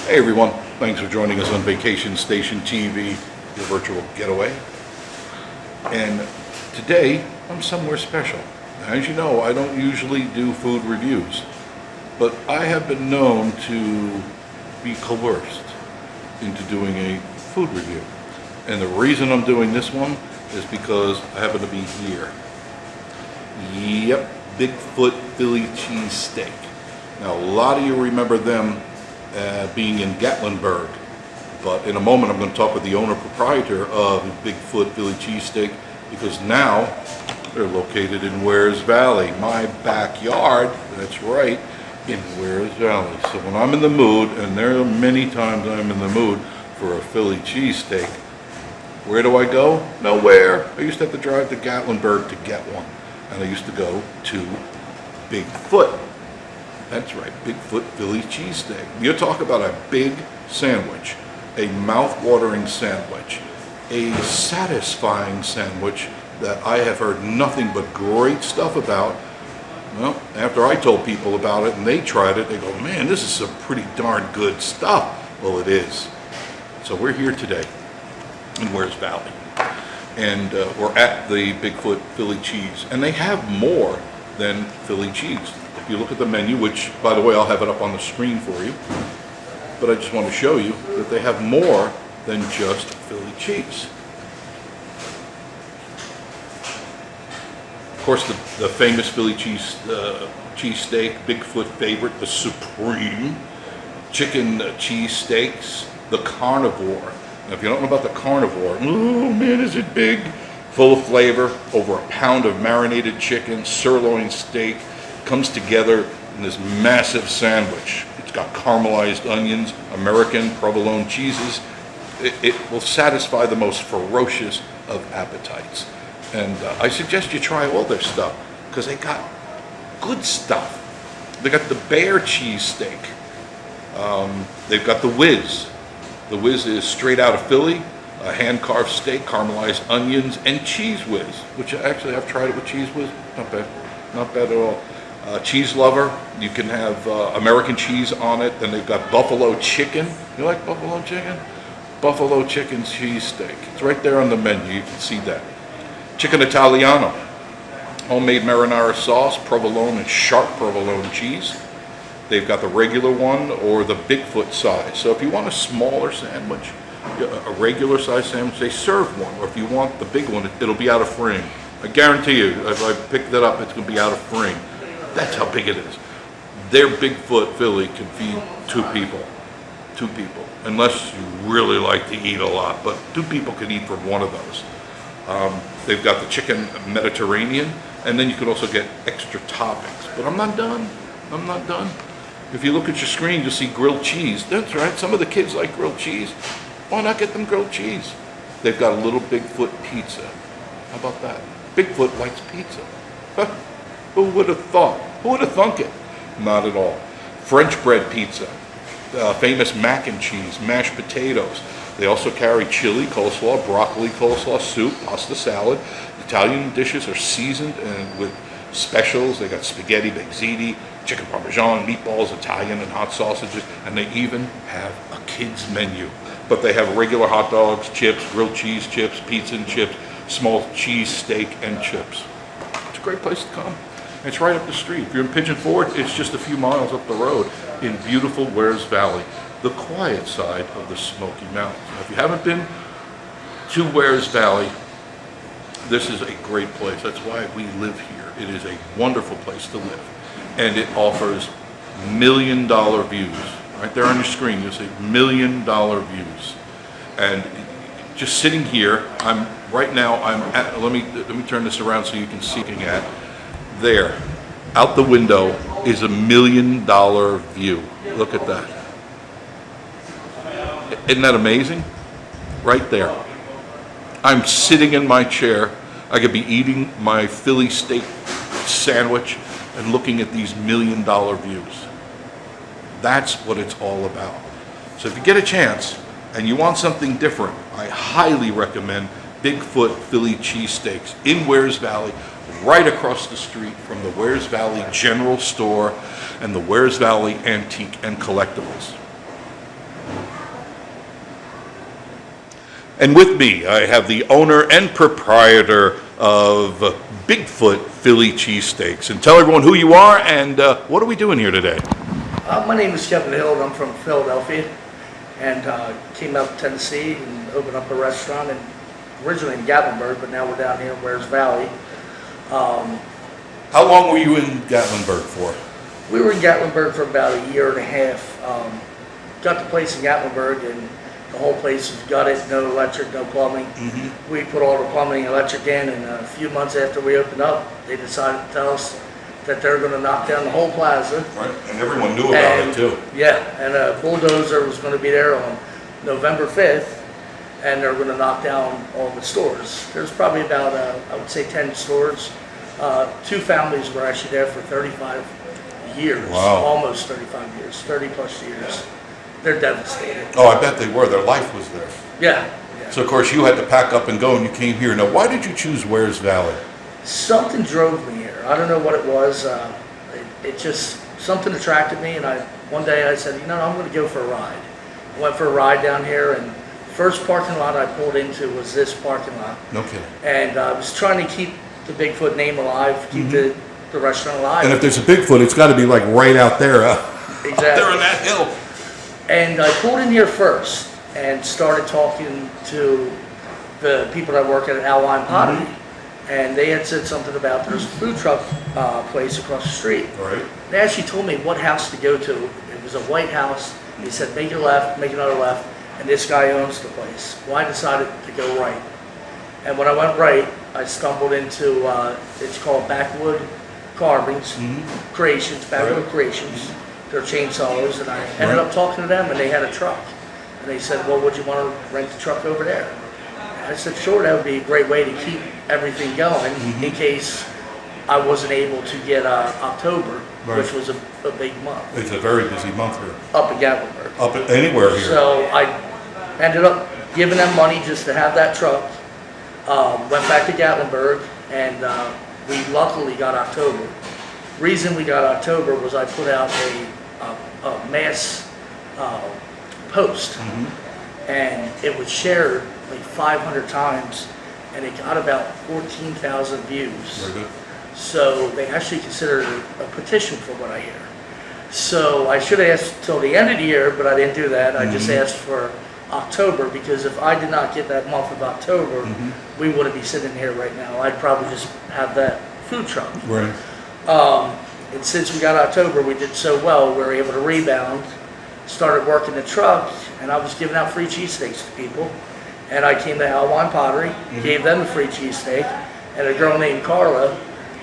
Hey everyone, thanks for joining us on Vacation Station TV, your virtual getaway. And today, I'm somewhere special. As you know, I don't usually do food reviews, but I have been known to be coerced into doing a food review. And the reason I'm doing this one is because I happen to be here. Yep, Bigfoot Philly cheesesteak. Now, a lot of you remember them being in Gatlinburg, but in a moment I'm going to talk with the owner-proprietor of Bigfoot Philly cheesesteak, because now they're located in Wears Valley, my backyard. That's right, in Wears Valley. So when I'm in the mood, and there are many times I'm in the mood for a Philly cheesesteak, where do I go? Nowhere. I used to have to drive to Gatlinburg to get one, and I used to go to Bigfoot. That's right, Bigfoot Philly cheesesteak. You talk about a big sandwich, a mouth-watering sandwich, a satisfying sandwich that I have heard nothing but great stuff about. Well, after I told people about it and they tried it, they go, man, this is some pretty darn good stuff. Well, it is. So we're here today in Wears Valley, and we're at the Bigfoot Philly cheese, and they have more than Philly cheese. If you look at the menu, which, by the way, I'll have it up on the screen for you, but I just want to show you that they have more than just Philly cheese. Of course, the famous Philly cheesesteak, Bigfoot favorite, the Supreme, chicken cheesesteaks, the Carnivore. Now, if you don't know about the Carnivore, oh man, is it big, full of flavor, over a pound of marinated chicken, sirloin steak, comes together in this massive sandwich. It's got caramelized onions, American provolone cheeses. It will satisfy the most ferocious of appetites. And I suggest you try all their stuff, because they got good stuff. They got the bear cheesesteak. They've got the Whiz. The Whiz is straight out of Philly, a hand-carved steak, caramelized onions, and cheese whiz, which actually I've tried it with cheese whiz. Not bad. Not bad at all. Cheese lover, you can have American cheese on it. Then they've got buffalo chicken. You like buffalo chicken? Buffalo chicken cheesesteak. It's right there on the menu. You can see that. Chicken Italiano, homemade marinara sauce, provolone and sharp provolone cheese. They've got the regular one or the Bigfoot size. So if you want a smaller sandwich, a regular size sandwich, they serve one. Or if you want the big one, it'll be out of frame. I guarantee you, if I pick that up, it's going to be out of frame. That's how big it is. Their Bigfoot Philly can feed two people. Two people. Unless you really like to eat a lot. But two people can eat from one of those. They've got the chicken Mediterranean. And then you can also get extra toppings. But I'm not done. I'm not done. If you look at your screen, you'll see grilled cheese. That's right. Some of the kids like grilled cheese. Why not get them grilled cheese? They've got a little Bigfoot pizza. How about that? Bigfoot likes pizza. Who would have thought? Who would have thunk it? Not at all. French bread pizza, famous mac and cheese, mashed potatoes. They also carry chili, coleslaw, broccoli, coleslaw, soup, pasta salad. Italian dishes are seasoned and with specials. They got spaghetti, ziti, chicken parmesan, meatballs, Italian and hot sausages, and they even have a kids menu. But they have regular hot dogs, chips, grilled cheese chips, pizza and chips, small cheese steak and chips. It's a great place to come. It's right up the street. If you're in Pigeon Forge, it's just a few miles up the road in beautiful Wears Valley, the quiet side of the Smoky Mountains. Now, if you haven't been to Wears Valley, this is a great place. That's why we live here. It is a wonderful place to live. And it offers million-dollar views. Right there on your screen, you'll see million-dollar views. And just sitting here, right now I'm at, let me turn this around so you can see at. There, out the window, is $1 million view. Look at that. Isn't that amazing? Right there. I'm sitting in my chair. I could be eating my Philly steak sandwich and looking at these $1 million views. That's what it's all about. So if you get a chance and you want something different, I highly recommend Bigfoot Philly cheesesteaks in Wears Valley, right across the street from the Wears Valley General Store and the Wears Valley Antique and Collectibles. And with me, I have the owner and proprietor of Bigfoot Philly Cheesesteaks. And tell everyone who you are and what are we doing here today? My name is Kevin Hill. I'm from Philadelphia and came out to Tennessee and opened up a restaurant, and originally in Gatlinburg, but now we're down here in Wares Valley. How long were you in Gatlinburg for? We were in Gatlinburg for about a year and a half. Got the place in Gatlinburg, and the whole place was gutted, no electric, no plumbing. Mm-hmm. We put all the plumbing and electric in, and a few months after we opened up, they decided to tell us that they're going to knock down the whole plaza. Right, and everyone knew about it too. Yeah, and a bulldozer was going to be there on November 5th, and they're going to knock down all the stores. There's probably about, I would say, 10 stores. 2 families were actually there for 35 years, wow. Almost 35 years, 30 plus years. They're devastated. Oh, I bet they were. Their life was there. Yeah. So, of course, you had to pack up and go, and you came here. Now, why did you choose Wares Valley? Something drove me here. I don't know what it was. It just, something attracted me, and one day I said, I'm going to go for a ride. I went for a ride down here, and the first parking lot I pulled into was this parking lot. No kidding. And I was trying to keep the Bigfoot name alive, keep the restaurant alive. And if there's a Bigfoot, it's got to be like right out there. Exactly. Out there on that hill. And I pulled in here first and started talking to the people that work at Alwine Pottery. And they had said something about there's a food truck place across the street. Right. They actually told me what house to go to. It was a white house. They said, make a left, make another left, and this guy owns the place. Well, I decided to go right. And when I went right, I stumbled into, it's called Backwood Carvings, Creations, Backwood Creations. They're chainsaws, and I ended up talking to them, and they had a truck. And they said, well, would you want to rent the truck over there? And I said, sure, that would be a great way to keep everything going in case I wasn't able to get October, which was a big month. It's a very busy month here. Up in Gatlinburg. Up at anywhere here. So I ended up giving them money just to have that truck. Went back to Gatlinburg, and we luckily got October. Reason we got October was I put out a mass post, and it was shared like 500 times, and it got about 14,000 views. Very good. So they actually considered it a petition for what I hear. So I should have asked till the end of the year, but I didn't do that. I just asked for October, because if I did not get that month of October, we wouldn't be sitting here right now. I'd probably just have that food truck. Right. And since we got October, we did so well, we were able to rebound, started working the truck, and I was giving out free cheesesteaks to people. And I came to Alwine Pottery, gave them a free cheesesteak, and a girl named Carla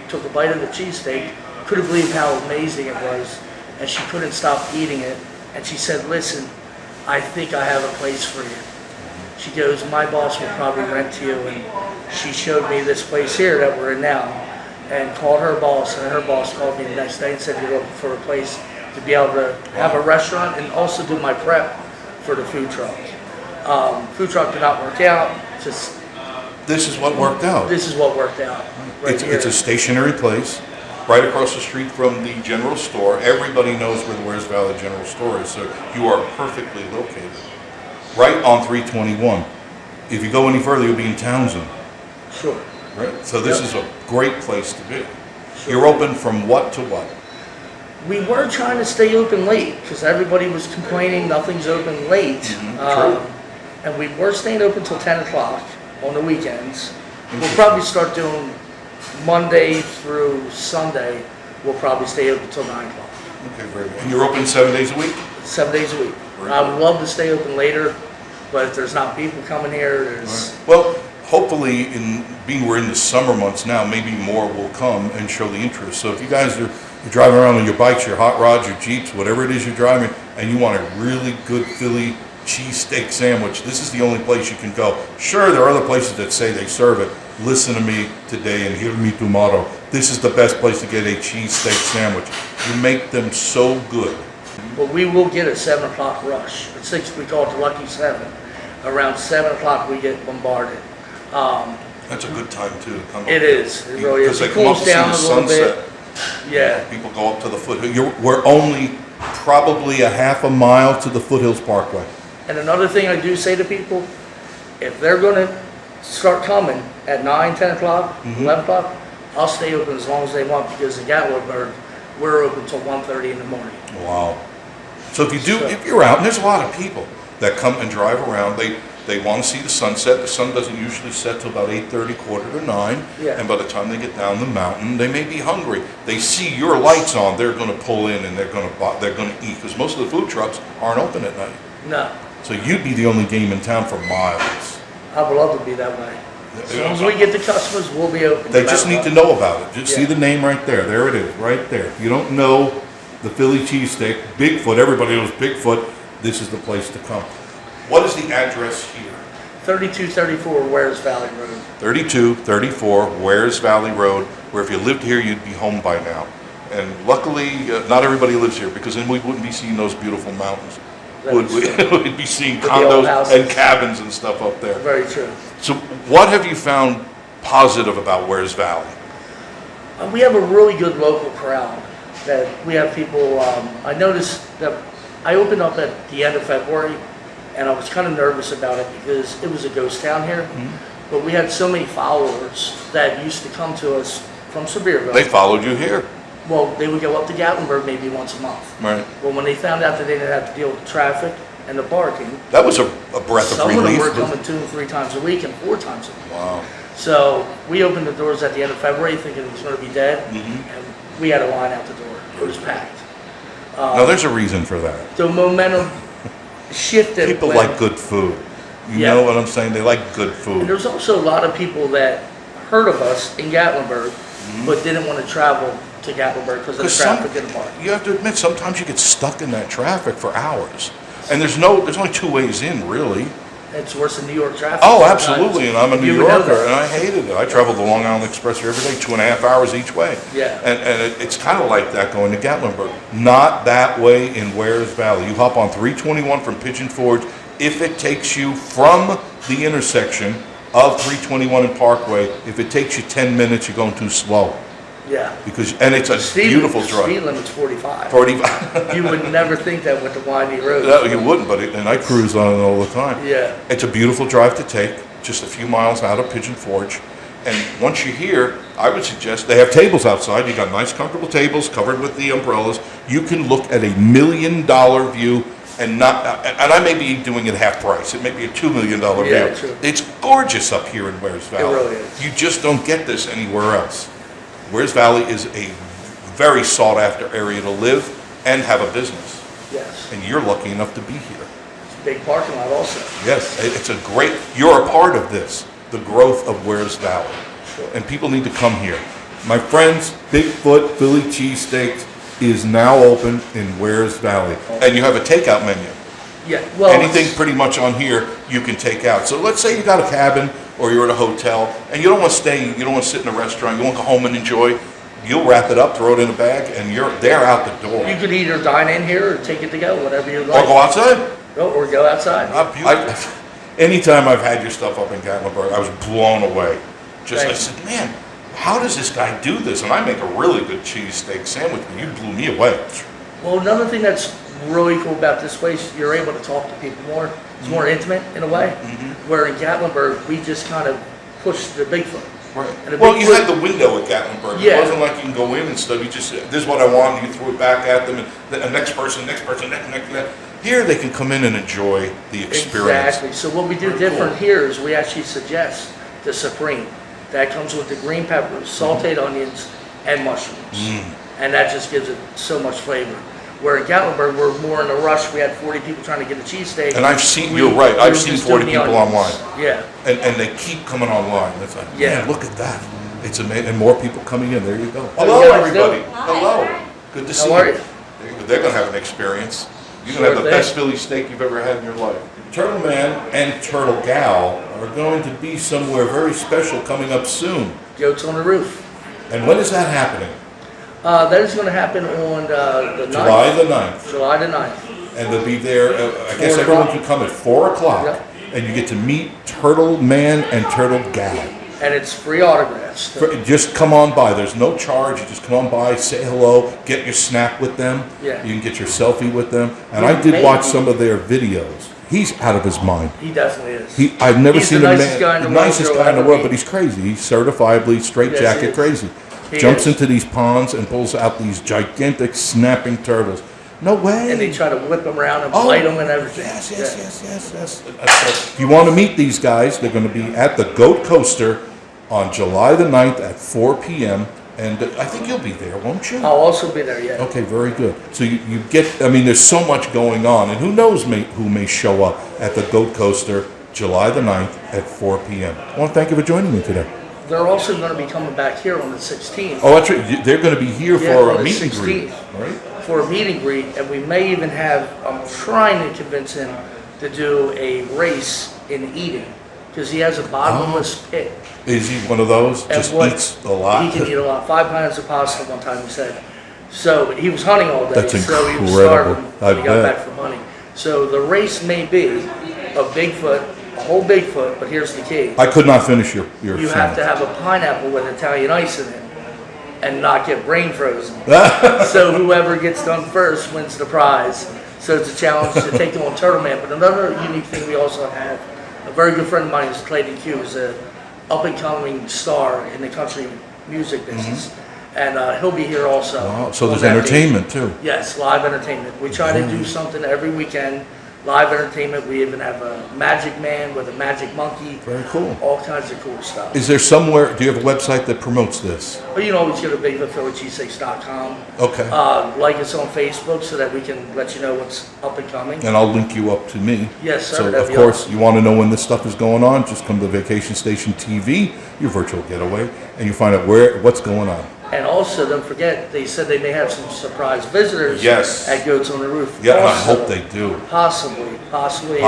took a bite of the cheesesteak, couldn't believe how amazing it was, and she couldn't stop eating it. And she said, listen, I think I have a place for you. She goes, my boss will probably rent to you. And she showed me this place here that we're in now, and called her boss, and her boss called me the next day and said, you're looking for a place to be able to have a restaurant and also do my prep for the food truck. Food truck did not work out. Just this is what worked out. This is what worked out. Right here. It's a stationary place right across the street from the general store. Everybody knows where the Wares Valley General Store is, so you are perfectly located. Right on 321. If you go any further, you'll be in Townsend. Sure. Right? So this is a great place to be. Sure. You're open from what to what? We were trying to stay open late because everybody was complaining nothing's open late. True. And we were staying open till 10 o'clock on the weekends. We'll probably start doing Monday through Sunday. We'll probably stay open till 9 o'clock. Okay, very good. And you're open 7 days a week? 7 days a week. I would love to stay open later, but if there's not people coming here, there's... Right. Well, hopefully, being we're in the summer months now, maybe more will come and show the interest. So if you guys are driving around on your bikes, your hot rods, your Jeeps, whatever it is you're driving, and you want a really good Philly cheesesteak sandwich, this is the only place you can go. Sure, there are other places that say they serve it. Listen to me today and hear me tomorrow. This is the best place to get a cheesesteak sandwich. You make them so good. But we will get a 7 o'clock rush. At 6, we call it the Lucky 7. Around 7 o'clock, we get bombarded. That's a good time, too, to come It up is. It really is. Because they It come up cools to see down the a little sunset. bit. Yeah. People go up to the foothill. We're only probably a half a mile to the Foothills Parkway. And another thing I do say to people, if they're gonna start coming at 9, 10 o'clock, 11 o'clock, I'll stay open as long as they want, because in Gatlinburg, we're open till 1:30 in the morning. Wow. So if you're out, and there's a lot of people that come and drive around, they want to see the sunset. The sun doesn't usually set till about 8:30, quarter to 9. Yeah. And by the time they get down the mountain, they may be hungry. They see your lights on, they're going to pull in and they're going to eat, because most of the food trucks aren't open at night. No, So you'd be the only game in town for miles. I would love to be that way. As long as we get the customers, we'll be open. They just need to know about it. Just see Yeah. the name right there. There it is, right there. If you don't know the Philly cheesesteak, Bigfoot, everybody knows Bigfoot, this is the place to come. What is the address here? 3234 Wares Valley Road. 3234 Wares Valley Road, where if you lived here, you'd be home by now. And luckily, not everybody lives here, because then we wouldn't be seeing those beautiful mountains. That's We'd be seeing With the old condos houses. and cabins and stuff up there. Very true. So what have you found positive about Wares Valley? We have a really good local crowd. That we have people. I noticed that I opened up at the end of February, and I was kind of nervous about it because it was a ghost town here. But we had so many followers that used to come to us from Sevierville. They followed you here, Well, they would go up to Gatlinburg maybe once a month. right? Well, when they found out that they didn't have to deal with the traffic and the parking, That was a breath of some of them relief. were coming 2 and 3 times a week and 4 times a week. Wow. So we opened the doors at the end of February thinking it was going to be dead, and we had a line out the door. It was packed. Now there's a reason for that. The momentum shifted. People when- like good food. You Yeah. know what I'm saying? They like good And food. there's also a lot of people that heard of us in Gatlinburg, but didn't want to travel to Gatlinburg because of the 'Cause some- traffic and the parking. You have to admit, sometimes you get stuck in that traffic for hours. And there's only 2 ways in, really. It's worse than New York traffic. Oh, sometimes. absolutely, and I'm a New You would know Yorker, that. and I hated it. I traveled the Long Island Expressway every day, 2.5 hours each way. Yeah. And it's kind of like that going to Gatlinburg. Not that way in Wares Valley. You hop on 321 from Pigeon Forge. If it takes you from the intersection of 321 and Parkway, if it takes you 10 minutes, you're going too slow. Yeah. And it's a beautiful Speed drive. limit's 45. 45. You would never think that with the windy road. No, you wouldn't, and I cruise on it all the time. Yeah. It's a beautiful drive to take, just a few miles out of Pigeon Forge. And once you're here, I would suggest they have tables outside. You got nice, comfortable tables covered with the umbrellas. You can look at $1 million view, and I may be doing it half price. It may be a $2 million Yeah, view. true. It's gorgeous up here in Wares Valley. really is. You just don't get this anywhere else. Wares Valley is a very sought after area to live and have a business. Yes. And you're lucky enough to be here. It's a big parking lot also. Yes, it's a great, you're a part of this, the growth of Wares Valley. And people need to come here. My friends, Bigfoot Philly Cheesesteaks is now open in Wares Valley. And you have a takeout menu. Yeah. Well, Anything pretty much on here you can take out. So let's say you got a cabin or you're at a hotel and you don't want to stay, you don't want to sit in a restaurant, you want to go home and enjoy. You'll wrap it up, throw it in a bag, and they're out the door. you could either dine in here or take it to go, whatever you Or like. go outside. Or go outside. Anytime I've had your stuff up in Gatlinburg, I was blown away. I Thanks. said, man, how does this guy do this? And I make a really good cheesesteak sandwich, and you blew me away. Well, another thing that's really cool about this place, you're able to talk to people more. It's more intimate in a way. Where in Gatlinburg, we just kind of pushed the Bigfoot. Right. And a Well, you Bigfoot- had the window at Gatlinburg. Yeah. It wasn't like you can go in and stuff. You just, this is what I want, and you threw it back at them, and the next person, next. Here, they can come in and enjoy the experience. Exactly. So what we do Very different cool. here is we actually suggest the Supreme. That comes with the green peppers, sauteed onions, and mushrooms. And that just gives it so much flavor. Where in Gatlinburg, we're more in a rush. We had 40 people trying to get a cheesesteak. And I've seen, We- you're right, we I've were seen just 40 doing the people onions. online. Yeah. And they keep coming online. It's like, Yeah. man, look at that. It's amazing. And more people coming in. There you go. How Hello, you guys everybody. doing? Hello. Good to see How are you? They're going to have an experience. You're Sure going to have the thing. best Philly steak you've ever had in your life. Turtle Man and Turtle Gal are going to be somewhere very special coming up soon. Goats on the roof. And when is that happening? That is going to happen on the 9th. July the 9th. July the 9th. And they'll be there, I guess 4 everyone o'clock. can come at 4 o'clock. Yep. And you get to meet Turtle Man and Turtle Gal. And it's free autographs. Just come on by. There's no charge. You just come on by, say hello, get your snap with them. Yeah. You can get your selfie with them. And I did watch some of their videos. He's out of his mind. He definitely is. I've never He's seen the a nicest guy in man, the the world nicest you'll guy in the ever world, meet. but he's crazy. He's certifiably straight Yes, he jacket is. crazy. He Jumps is. into these ponds and pulls out these gigantic snapping turtles. No way. And they try to whip them around and bite them and everything. Yes. Yeah. If you want to meet these guys, they're going to be at the Goat Coaster on July the 9th at 4 p.m. And I think you'll be there, won't you? I'll also be there, yeah. Okay, very good. So you get, I mean, there's so much going on, and who knows who may show up at the Goat Coaster July the 9th at 4 p.m. I want to thank you for joining me today. They're also going to be coming back here on the 16th. Oh, that's right. They're going to be here Yeah, for on a the meet and greet, 16th. right? For a meet and greet, and we may even have, I'm trying to convince him to do a race in eating, because he has a bottomless pit. Is he one of those? And Just what- eats a lot? He can eat a lot, 5 pounds of pasta one time, he said. So, he was hunting all day, That's so he was incredible. starving I when he got bet. back from hunting. So the race may be a Bigfoot, a whole Bigfoot, but here's the key. I could not finish your You have to have a pineapple with Italian ice in it and not get brain frozen. So whoever gets done first wins the prize. So it's a challenge to take on Turtle Man. But another unique thing we also have, a very good friend of mine is Clayton Q, is a up and coming star in the country music business. And he'll be here also. Wow, so on there's that day. entertainment too. Yes, live entertainment. We try to do something every weekend. Live entertainment. We even have a magic man with a magic monkey. Very cool. All kinds of cool stuff. Is there somewhere, do you have a website that promotes this? But you can always go to BigfootPhillyCheesesteaks.com. Okay. Like us on Facebook so that we can let you know what's up and coming. And I'll link you up to me. Yes, sir, So that'd of be course, awesome. you want to know when this stuff is going on, just come to Vacation Station TV, your virtual getaway, and you find out what's going on. And also, don't forget, they said they may have some surprise visitors Yes. at Goats on the Roof. Yeah, and I Also, hope they do. Possibly. Possibly.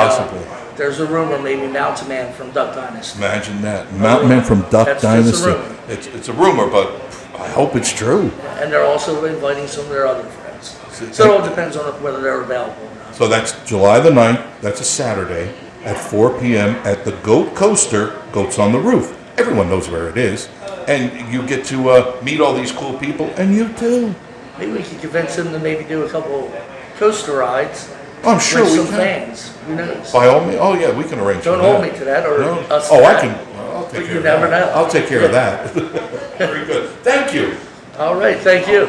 There's a rumor maybe Mountain Man from Duck Dynasty. Imagine that. Mountain Man from Duck That's just a Dynasty. rumor. It's a rumor, but I hope it's true. And they're also inviting some of their other friends. So it all depends on whether they're available or not. So that's July the 9th, that's a Saturday, at 4 p.m. at the Goat Coaster, Goats on the Roof. Everyone knows where it is. And you get to meet all these cool people, and you too. Maybe we could convince them to maybe do a couple coaster rides I'm sure with we some can. fans. Who knows? By all means, oh yeah, we can arrange Don't for hold that. me to that or No? us Oh, to I that. can. I'll take But care you of never that. know. I'll take care of that. Very good. Thank you. All right, thank you.